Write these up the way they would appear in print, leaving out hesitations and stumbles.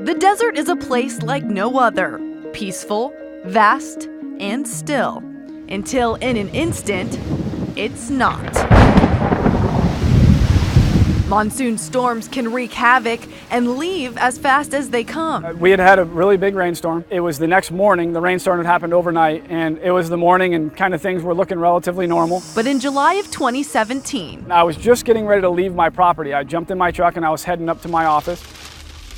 The desert is a place like no other, peaceful, vast, and still, until in an instant, it's not. Monsoon storms can wreak havoc and leave as fast as they come. We had a really big rainstorm. It was the next morning. The rainstorm had happened overnight, and it was the morning, and kind of things were looking relatively normal. But in July of 2017, I was just getting ready to leave my property. I jumped in my truck and I was heading up to my office.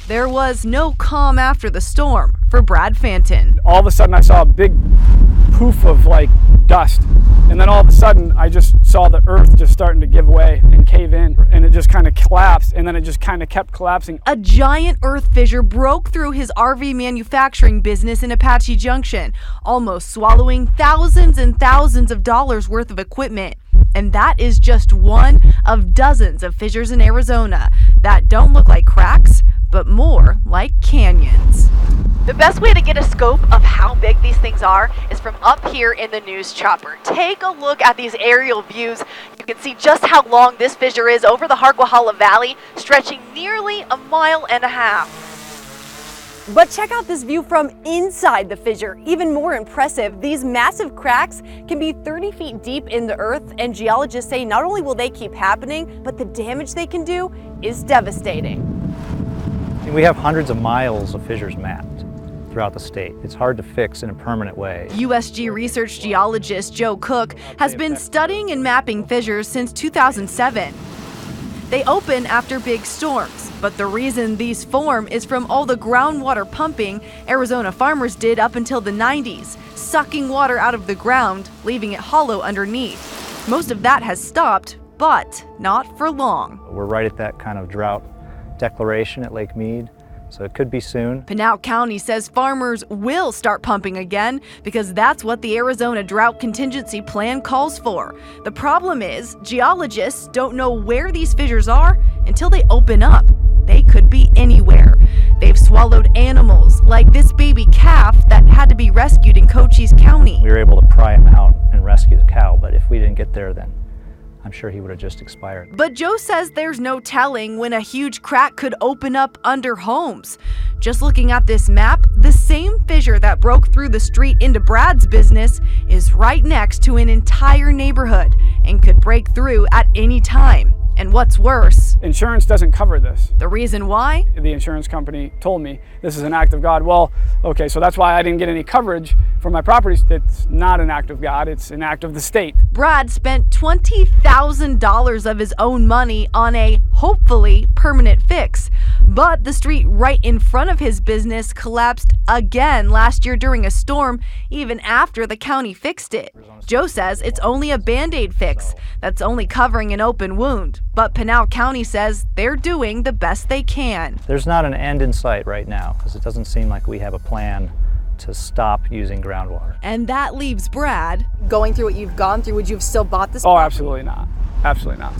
there was no calm after the storm for Brad Fanton. All of a sudden I saw a big poof of dust. And then all of a sudden, I just saw the earth just starting to give way and cave in, and it just kind of collapsed, and then it just kind of kept collapsing. A giant earth fissure broke through his RV manufacturing business in Apache Junction, almost swallowing thousands and thousands of dollars worth of equipment. And that is just one of dozens of fissures in Arizona that don't look like cracks, but more like canyons. The best way to get a scope of how big these things are is from up here in the news chopper. Take a look at these aerial views. You can see just how long this fissure is over the Harquahala Valley, stretching nearly 1.5 miles. But check out this view from inside the fissure. Even more impressive, these massive cracks can be 30 feet deep in the earth, and geologists say not only will they keep happening, but the damage they can do is devastating. We have hundreds of miles of fissures mapped throughout the state. It's hard to fix in a permanent way. USG research geologist Joe Cook has been studying and mapping fissures since 2007. They open after big storms, but the reason these form is from all the groundwater pumping Arizona farmers did up until the 90s, sucking water out of the ground, leaving it hollow underneath. Most of that has stopped, but not for long. We're right at that kind of drought declaration at Lake Mead, so it could be soon. Pinal County says farmers will start pumping again because that's what the Arizona Drought Contingency Plan calls for. The problem is, geologists don't know where these fissures are until they open up. They could be anywhere. They've swallowed animals, like this baby calf that had to be rescued in Cochise County. We were able to pry him out and rescue the cow, but if we didn't get there, then I'm sure he would have just expired. But Joe says there's no telling when a huge crack could open up under homes. Just looking at this map, the same fissure that broke through the street into Brad's business is right next to an entire neighborhood and could break through at any time. And what's worse, Insurance doesn't cover this. the reason why? The insurance company told me this is an act of God. Well, okay, so that's why I didn't get any coverage for my property. It's not an act of God, it's an act of the state. Brad spent $20,000 of his own money on a hopefully permanent fix. But the street right in front of his business collapsed again last year during a storm, even after the county fixed it. Joe says it's only a Band-Aid fix that's only covering an open wound. But Pinal County says they're doing the best they can. There's not an end in sight right now because it doesn't seem like we have a plan to stop using groundwater. And that leaves Brad Going through what you've gone through, would you have still bought this? Oh, absolutely not. Absolutely not.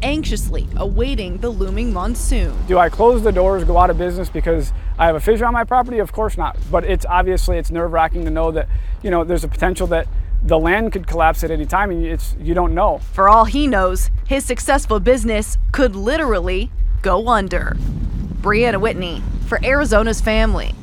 anxiously awaiting the looming monsoon. Do I close the doors, go out of business because I have a fissure on my property? Of course not. But it's nerve-wracking to know that, there's a potential that the land could collapse at any time, and you don't know. For all he knows, his successful business could literally go under. Brianna Whitney for Arizona's Family.